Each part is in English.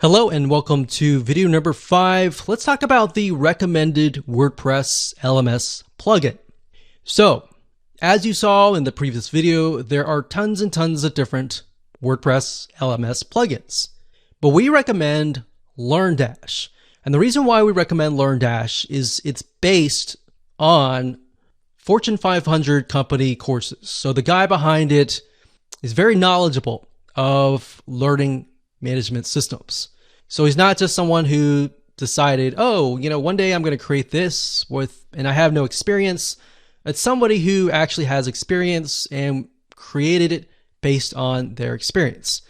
Hello and welcome to video number 5. Let's talk about the recommended WordPress LMS plugin. So, as you saw in the previous video, there are tons and tons of different WordPress LMS plugins. But we recommend LearnDash. And the reason why we recommend LearnDash is it's based on Fortune 500 company courses. So the guy behind it is very knowledgeable of learning management systems. So he's not just someone who decided, one day I'm going to create this and I have no experience. It's somebody who actually has experience and created it based on their experience.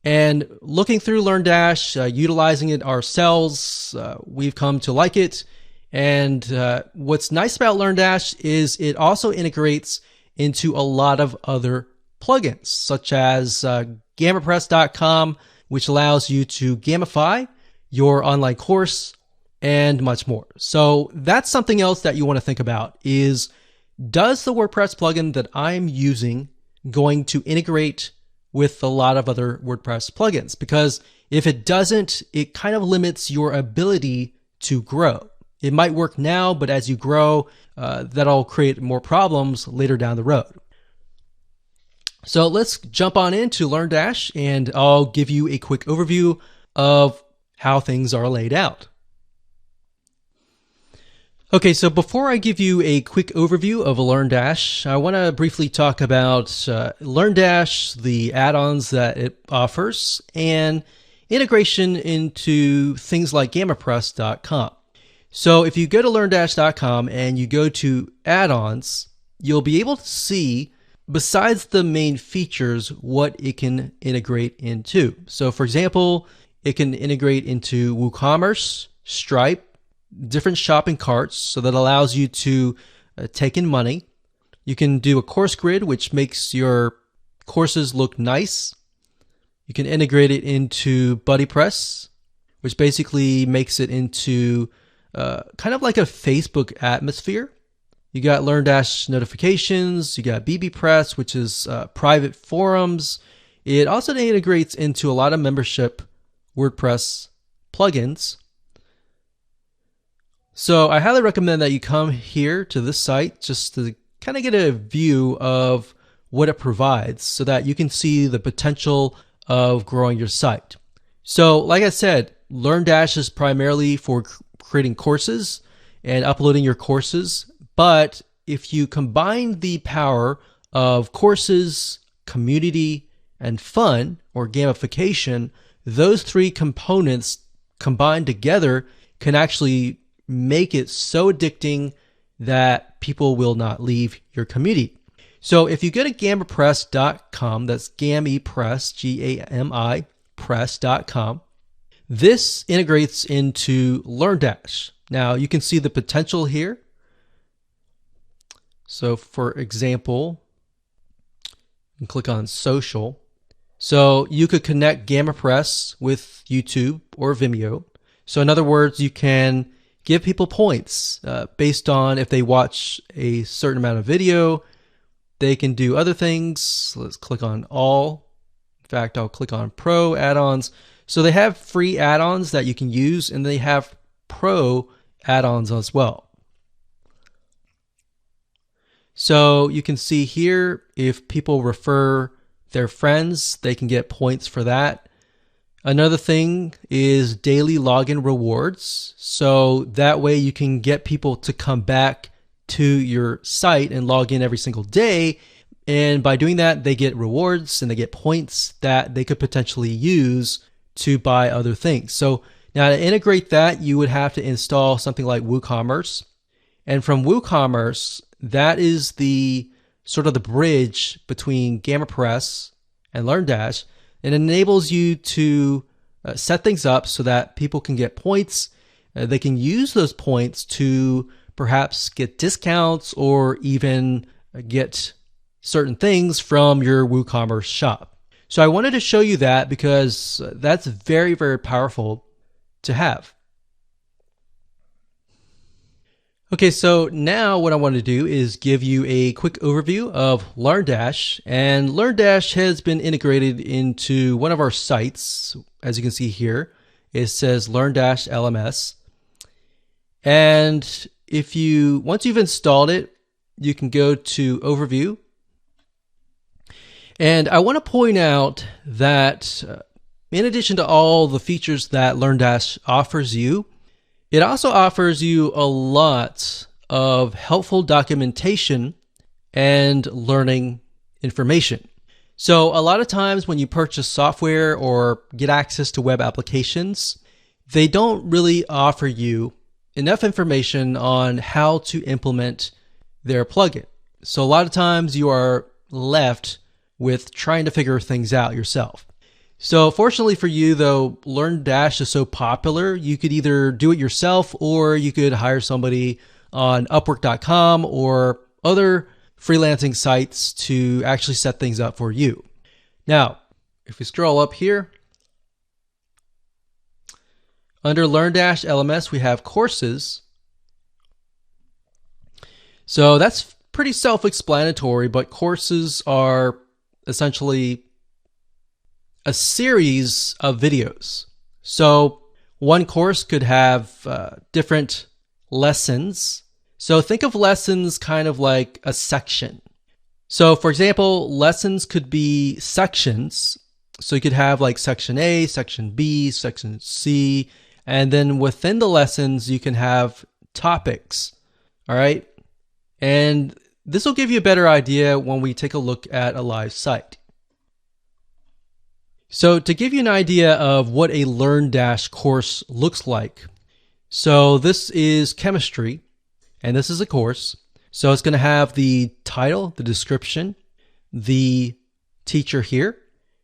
And looking through LearnDash, utilizing it ourselves, we've come to like it. And what's nice about LearnDash is it also integrates into a lot of other plugins, such as GammaPress.com, which allows you to gamify your online course and much more. So that's something else that you want to think about is, does the WordPress plugin that I'm using going to integrate with a lot of other WordPress plugins? Because if it doesn't, it kind of limits your ability to grow. It might work now, but as you grow, that'll create more problems later down the road. So let's jump on into LearnDash and I'll give you a quick overview of how things are laid out. Okay, so before I give you a quick overview of LearnDash, I want to briefly talk about LearnDash, the add-ons that it offers, and integration into things like GammaPress.com. So if you go to LearnDash.com and you go to add-ons, you'll be able to see, besides the main features, what it can integrate into. So for example, it can integrate into WooCommerce, Stripe, different shopping carts, so that allows you to take in money. You can do a course grid, which makes your courses look nice. You can integrate it into BuddyPress, which basically makes it into kind of like a Facebook atmosphere. You got LearnDash notifications, you got bbPress, which is private forums. It also integrates into a lot of membership WordPress plugins. So I highly recommend that you come here to this site just to kind of get a view of what it provides so that you can see the potential of growing your site. So like I said, LearnDash is primarily for creating courses and uploading your courses. But if you combine the power of courses, community, and fun, or gamification, those three components combined together can actually make it so addicting that people will not leave your community. So if you go to GammaPress.com, that's GamiPress, G-A-M-I, press.com, this integrates into LearnDash. Now you can see the potential here. So for example, you can click on social. So you could connect GammaPress with YouTube or Vimeo. So in other words, you can give people points based on if they watch a certain amount of video. They can do other things. Let's click on all. In fact, I'll click on Pro add-ons. So they have free add-ons that you can use, and they have Pro add-ons as well. So you can see here, if people refer their friends, they can get points for that. Another thing is daily login rewards. So that way you can get people to come back to your site and log in every single day. And by doing that, they get rewards and they get points that they could potentially use to buy other things. So now to integrate that, you would have to install something like WooCommerce. And from WooCommerce, that is the sort of the bridge between GammaPress and LearnDash. It enables you to set things up so that people can get points. They can use those points to perhaps get discounts or even get certain things from your WooCommerce shop. So I wanted to show you that because that's very, very powerful to have. Okay, so now what I want to do is give you a quick overview of LearnDash. And LearnDash has been integrated into one of our sites, as you can see here. it says Learn-LMS. And once you've installed it, you can go to Overview. And I want to point out that in addition to all the features that LearnDash offers you, it also offers you a lot of helpful documentation and learning information. So a lot of times when you purchase software or get access to web applications, they don't really offer you enough information on how to implement their plugin. So a lot of times you are left with trying to figure things out yourself. So fortunately for you though, LearnDash is so popular, you could either do it yourself or you could hire somebody on Upwork.com or other freelancing sites to actually set things up for you. Now, if we scroll up here, under Learn-LMS, we have courses. So that's pretty self-explanatory, but courses are essentially a series of videos. So one course could have different lessons. So think of lessons kind of like a section. So for example, lessons could be sections. So you could have like section A, section B, section C, and then within the lessons, you can have topics. All right. And this will give you a better idea when we take a look at a live site. So to give you an idea of what a LearnDash course looks like. So this is chemistry, and this is a course. So it's going to have the title, the description, the teacher here.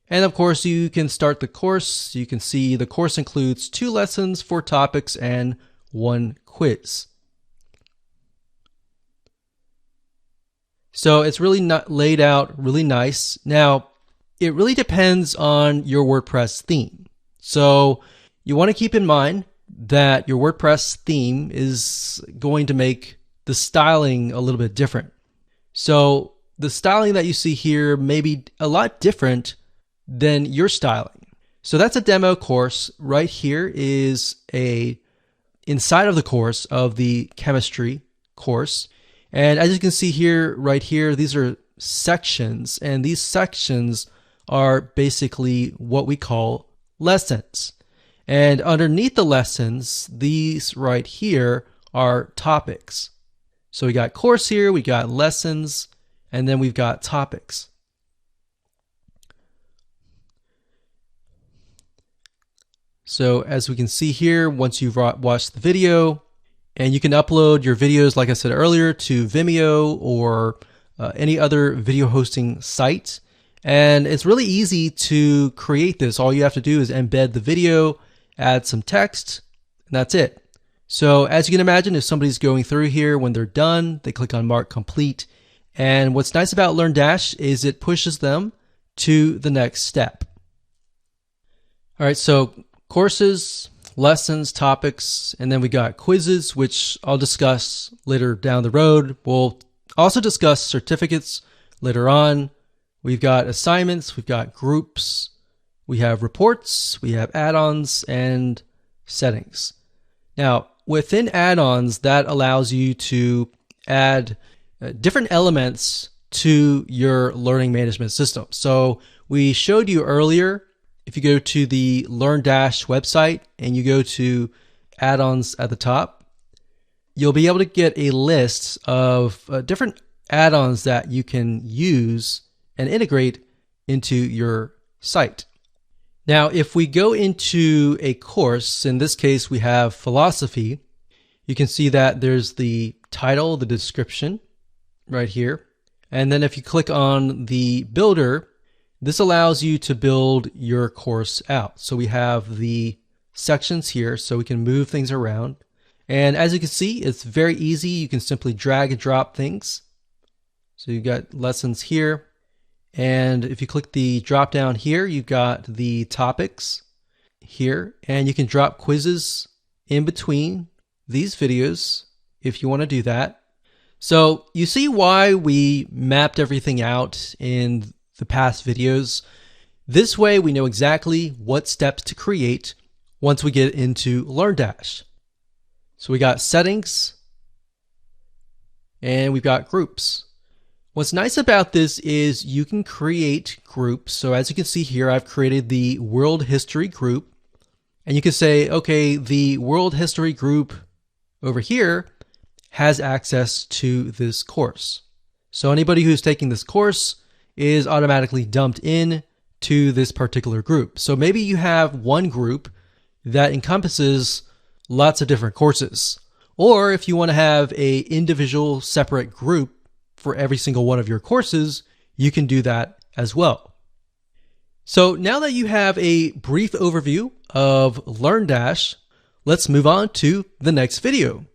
And of course, you can start the course. You can see the course includes 2 lessons, 4 topics, and 1 quiz. So it's really laid out really nice. Now, it really depends on your WordPress theme. So you want to keep in mind that your WordPress theme is going to make the styling a little bit different. So the styling that you see here may be a lot different than your styling. So that's a demo course. Right here is inside of the course of the chemistry course. And as you can see here, right here, these are sections, and these sections are basically what we call lessons. And underneath the lessons, these right here are topics. So we got course here, we got lessons, and then we've got topics. So as we can see here, once you've watched the video, and you can upload your videos, like I said earlier, to Vimeo or any other video hosting site. And it's really easy to create this. All you have to do is embed the video, add some text, and that's it. So as you can imagine, if somebody's going through here, when they're done, they click on Mark Complete. And what's nice about LearnDash is it pushes them to the next step. All right, so courses, lessons, topics, and then we got quizzes, which I'll discuss later down the road. We'll also discuss certificates later on. We've got assignments, we've got groups, we have reports, we have add-ons, and settings. Now, within add-ons, that allows you to add different elements to your learning management system. So we showed you earlier, if you go to the LearnDash website and you go to add-ons at the top, you'll be able to get a list of different add-ons that you can use and integrate into your site. Now, if we go into a course, in this case, we have philosophy, you can see that there's the title, the description right here. And then if you click on the builder, this allows you to build your course out. So we have the sections here so we can move things around. And as you can see, it's very easy. You can simply drag and drop things. So you've got lessons here. And if you click the drop down here, you've got the topics here, and you can drop quizzes in between these videos if you want to do that. So you see why we mapped everything out in the past videos. This way we know exactly what steps to create, once we get into LearnDash. So we got settings and we've got groups. What's nice about this is you can create groups. So as you can see here, I've created the world history group, and you can say, okay, the world history group over here has access to this course. So anybody who's taking this course is automatically dumped in to this particular group. So maybe you have one group that encompasses lots of different courses. Or if you want to have an individual separate group for every single one of your courses, you can do that as well. So now that you have a brief overview of LearnDash, let's move on to the next video.